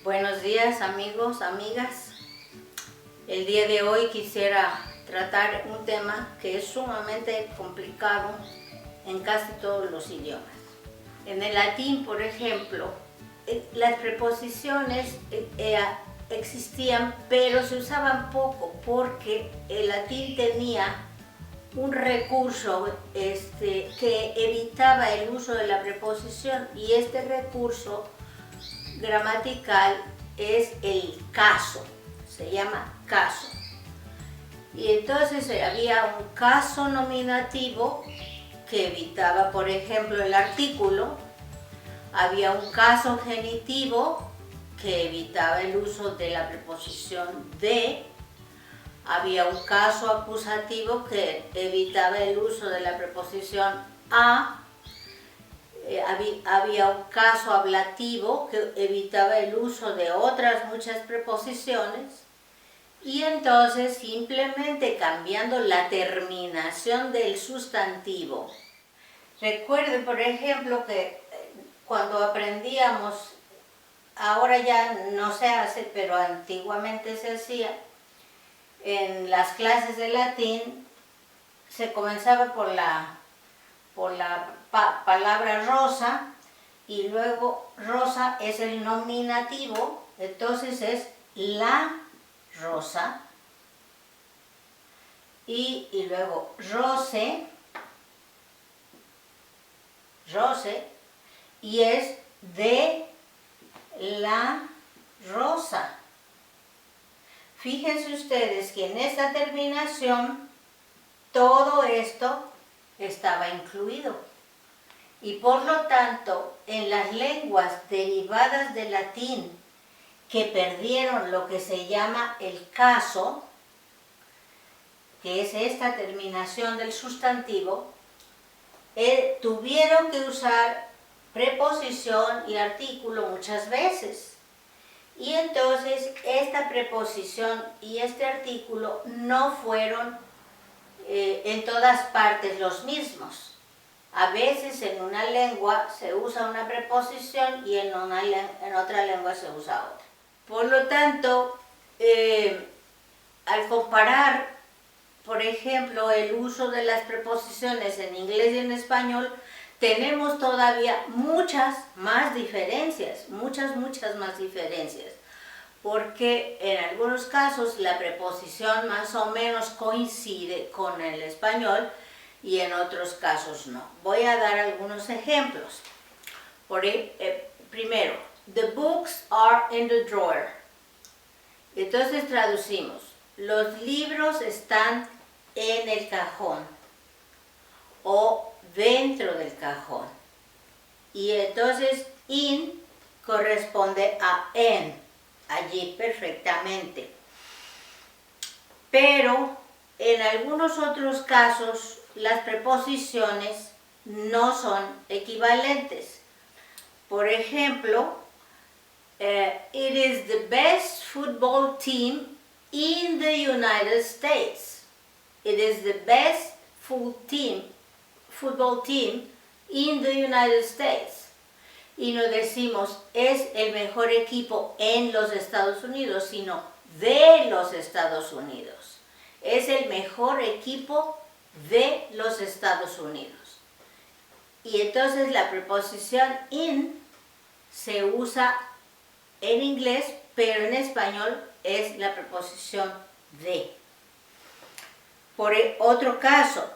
Buenos días amigos, amigas. El día de hoy quisiera tratar un tema que es sumamente complicado en casi todos los idiomas. En el latín, por ejemplo, las preposiciones existían, pero se usaban poco porque el latín tenía un recurso que evitaba el uso de la preposición, y este recurso gramatical es el caso, se llama caso. Y entonces había un caso nominativo que evitaba, por ejemplo, el artículo. Había un caso genitivo que evitaba el uso de la preposición de. Había un caso acusativo que evitaba el uso de la preposición a. Había un caso ablativo que evitaba el uso de otras muchas preposiciones, y entonces simplemente cambiando la terminación del sustantivo. Recuerden, por ejemplo, que cuando aprendíamos, ahora ya no se hace, pero antiguamente se hacía, en las clases de latín se comenzaba por la palabra rosa, y luego rosa es el nominativo, entonces es la rosa, y luego rose, y es de la rosa. Fíjense ustedes que en esta terminación todo esto estaba incluido, y por lo tanto en las lenguas derivadas del latín que perdieron lo que se llama el caso, que es esta terminación del sustantivo, tuvieron que usar preposición y artículo muchas veces, y entonces esta preposición y este artículo no fueron en todas partes los mismos. A veces en una lengua se usa una preposición y en otra lengua se usa otra. Por lo tanto, al comparar, por ejemplo, el uso de las preposiciones en inglés y en español, tenemos todavía muchas más diferencias, muchas más diferencias. Porque en algunos casos la preposición más o menos coincide con el español y en otros casos no. Voy a dar algunos ejemplos. Primero, the books are in the drawer. Entonces traducimos, los libros están en el cajón o dentro del cajón. Y entonces in corresponde a en. Allí perfectamente. Pero en algunos otros casos las preposiciones no son equivalentes. Por ejemplo, it is the best football team in the United States. It is the best football team in the United States. Y no decimos es el mejor equipo en los Estados Unidos, sino de los Estados Unidos. Es el mejor equipo de los Estados Unidos. Y entonces la preposición in se usa en inglés, pero en español es la preposición de. Por otro caso,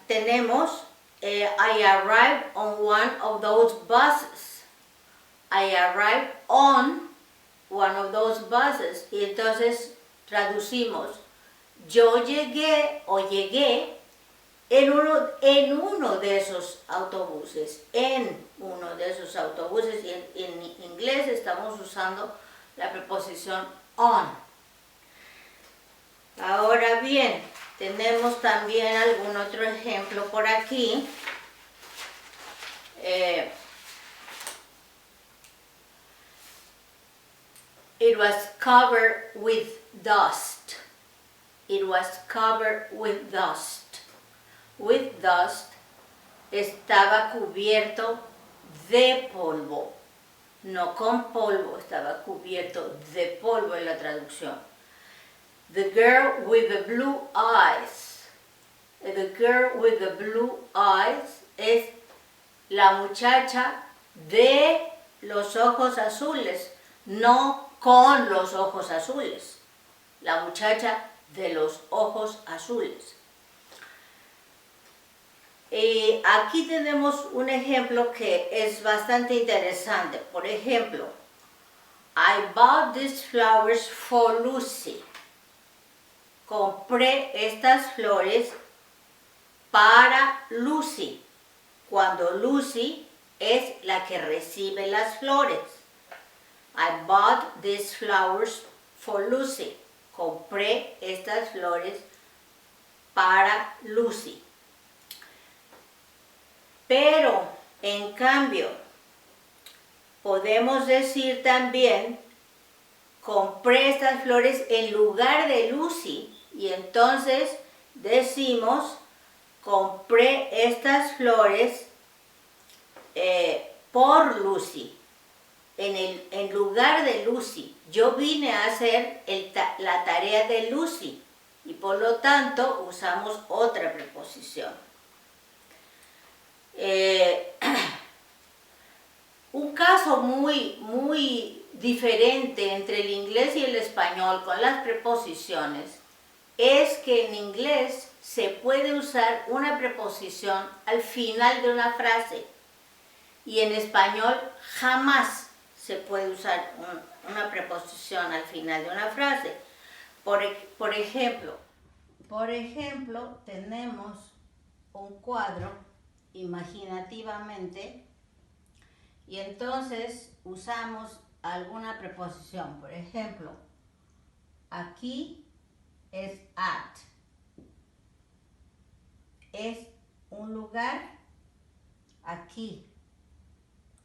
tenemos I arrived on one of those buses. I arrived on one of those buses. Y entonces traducimos, yo llegué o llegué en uno de esos autobuses. En uno de esos autobuses. Y en inglés estamos usando la preposición on. Ahora bien, tenemos también algún otro ejemplo por aquí. It was covered with dust. It was covered with dust. With dust estaba cubierto de polvo. no con polvo, estaba cubierto de polvo en la traducción. The girl with the blue eyes. The girl with the blue eyes es la muchacha de los ojos azules, no con los ojos azules. La muchacha de los ojos azules. Aquí tenemos un ejemplo que es bastante interesante. Por ejemplo, I bought these flowers for Lucy. Compré estas flores para Lucy, cuando Lucy es la que recibe las flores. I bought these flowers for Lucy. Compré estas flores para Lucy. Pero, en cambio, podemos decir también, compré estas flores en lugar de Lucy, y entonces decimos, compré estas flores por Lucy, en lugar de Lucy. Yo vine a hacer la tarea de Lucy, y por lo tanto usamos otra preposición. Un caso muy diferente entre el inglés y el español con las preposiciones es que en inglés se puede usar una preposición al final de una frase y en español jamás se puede usar una preposición al final de una frase. Por ejemplo, tenemos un cuadro imaginativamente y entonces usamos alguna preposición. Por ejemplo, aquí es at. Es un lugar aquí,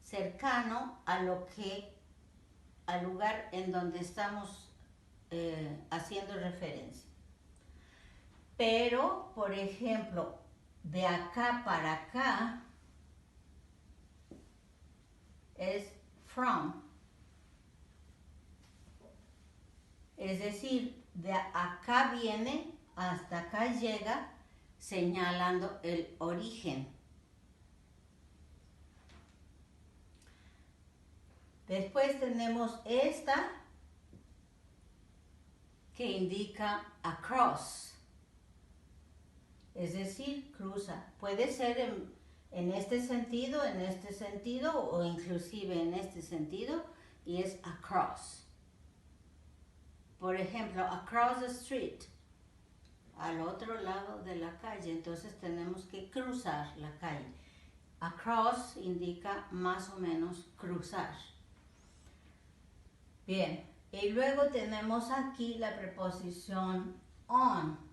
cercano al lugar en donde estamos haciendo referencia. Pero, por ejemplo, de acá para acá es from. Es decir, de acá viene hasta acá llega, señalando el origen. Después tenemos esta que indica across. Es decir, cruza. Puede ser en este sentido o inclusive en este sentido y es across. Por ejemplo, across the street, al otro lado de la calle, entonces tenemos que cruzar la calle. Across indica más o menos cruzar. Bien, y luego tenemos aquí la preposición on.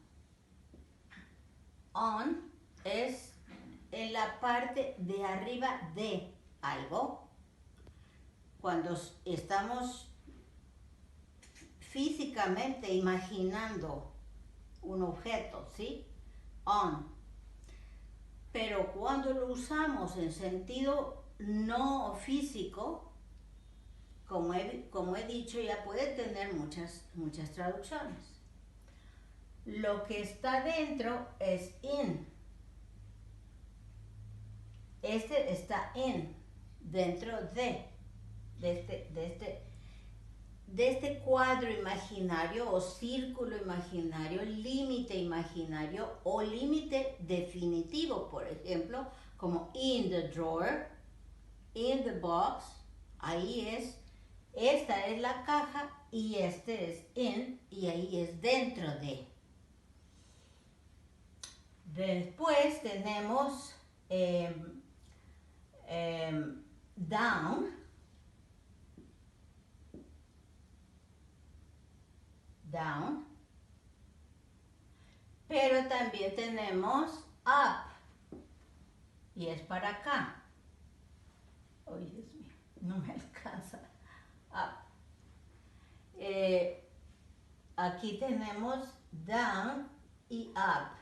On es en la parte de arriba de algo. Cuando estamos físicamente imaginando un objeto, ¿sí? On. Pero cuando lo usamos en sentido no físico, como he dicho, ya puede tener muchas traducciones. Lo que está dentro es in. Este está in, dentro de este cuadro imaginario o círculo imaginario, límite imaginario o límite definitivo, por ejemplo, como in the drawer, in the box, ahí esta es la caja y este es in y ahí es dentro de. Después tenemos down. Down. Pero también tenemos up. Y es para acá. Oh, Dios mío, no me alcanza. Up. Aquí tenemos down y up.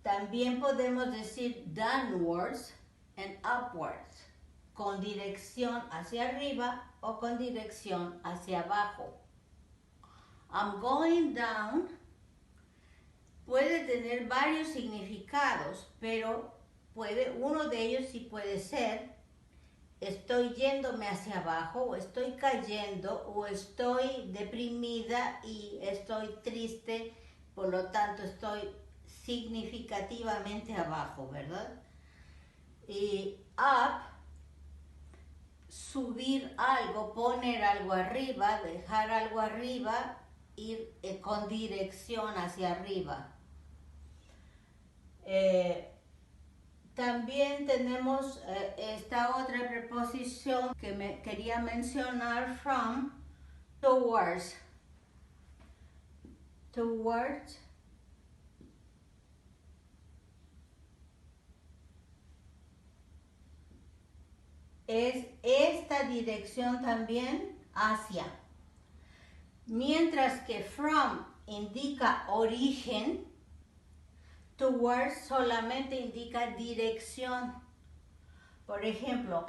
También podemos decir downwards and upwards. con dirección hacia arriba o con dirección hacia abajo. I'm going down puede tener varios significados, pero uno de ellos sí puede ser estoy yéndome hacia abajo, o estoy cayendo, o estoy deprimida y estoy triste, por lo tanto estoy significativamente abajo, ¿verdad? Y up, subir algo, poner algo arriba, dejar algo arriba, ir con dirección hacia arriba. También tenemos esta otra preposición que me quería mencionar, from, towards. Towards es esta dirección también, hacia. Mientras que from indica origen, towards solamente indica dirección. Por ejemplo,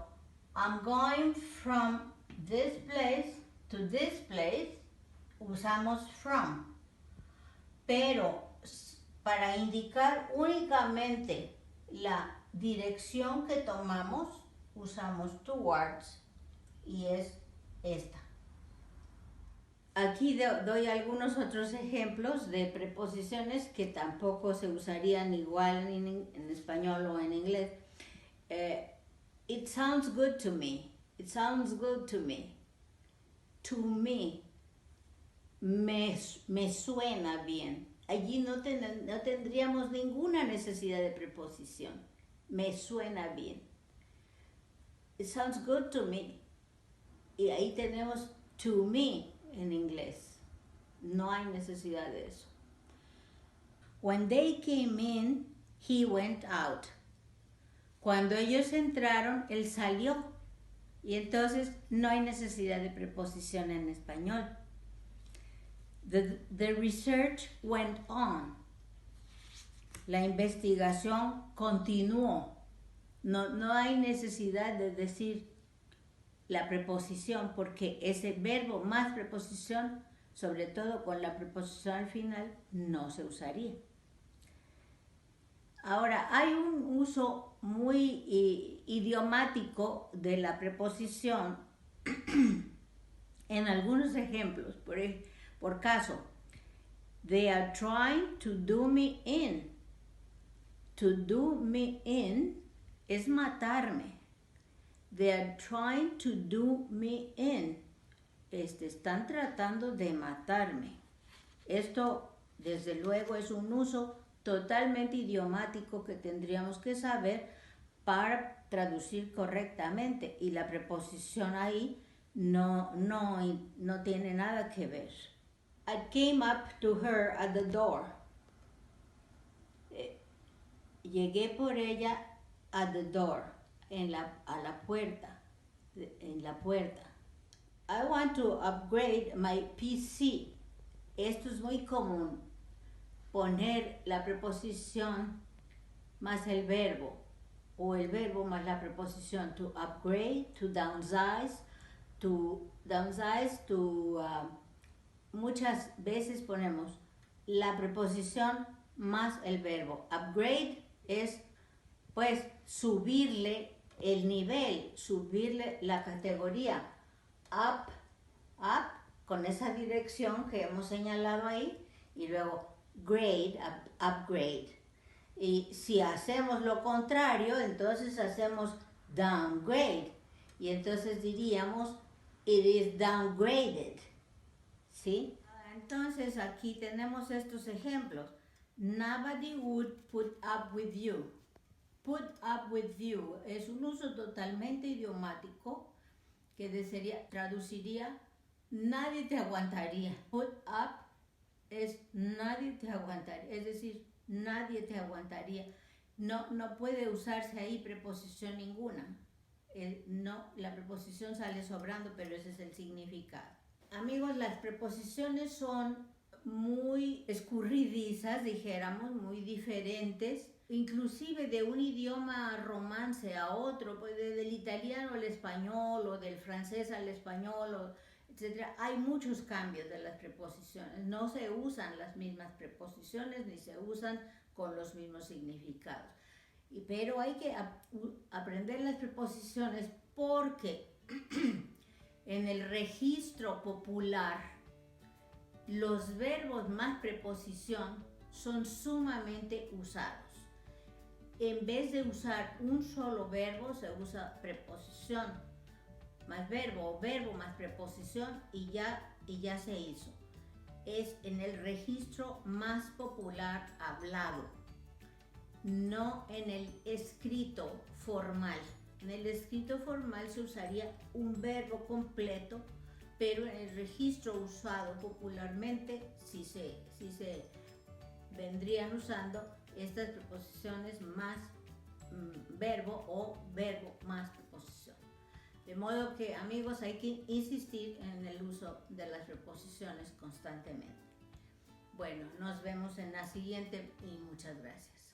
I'm going from this place to this place, usamos from. Pero para indicar únicamente la dirección que tomamos, usamos towards y es esta. Aquí doy algunos otros ejemplos de preposiciones que tampoco se usarían igual en español o en inglés. It sounds good to me. It sounds good to me. To me. Me suena bien. Allí no tendríamos ninguna necesidad de preposición. Me suena bien. It sounds good to me. Y ahí tenemos to me en inglés. No hay necesidad de eso. When they came in, he went out. Cuando ellos entraron, él salió. Y entonces no hay necesidad de preposición en español. The research went on. La investigación continuó. No hay necesidad de decir la preposición porque ese verbo más preposición, sobre todo con la preposición al final, no se usaría. Ahora, hay un uso muy idiomático de la preposición en algunos ejemplos. Por caso, they are trying to do me in. To do me in es matarme. They are trying to do me in. Están tratando de matarme. Esto, desde luego, es un uso totalmente idiomático que tendríamos que saber para traducir correctamente. Y la preposición ahí no tiene nada que ver. I came up to her at the door. Llegué por ella at the door. A la puerta, en la puerta. I want to upgrade my PC. Esto es muy común, poner la preposición más el verbo, o el verbo más la preposición, to upgrade, to downsize, muchas veces ponemos la preposición más el verbo. Upgrade es, pues, subirle el nivel, subirle la categoría. Up, con esa dirección que hemos señalado ahí, y luego grade, upgrade. Y si hacemos lo contrario, entonces hacemos downgrade. Y entonces diríamos, it is downgraded. ¿Sí? Entonces aquí tenemos estos ejemplos. Nobody would put up with you. Put up with you es un uso totalmente idiomático que traduciría nadie te aguantaría. Put up es nadie te aguantaría, es decir, nadie te aguantaría. No puede usarse ahí preposición ninguna. La preposición sale sobrando, pero ese es el significado. Amigos, las preposiciones son muy escurridizas, dijéramos, muy diferentes, inclusive de un idioma romance a otro, pues del italiano al español o del francés al español, etcétera. Hay muchos cambios de las preposiciones, no se usan las mismas preposiciones ni se usan con los mismos significados. Pero hay que aprender las preposiciones porque en el registro popular los verbos más preposición son sumamente usados. En vez de usar un solo verbo, se usa preposición más verbo o verbo más preposición y ya se hizo. Es en el registro más popular hablado, no en el escrito formal. En el escrito formal se usaría un verbo completo, pero en el registro usado popularmente sí se vendrían usando estas preposiciones más verbo o verbo más preposición. De modo que, amigos, hay que insistir en el uso de las preposiciones constantemente. Bueno, nos vemos en la siguiente y muchas gracias.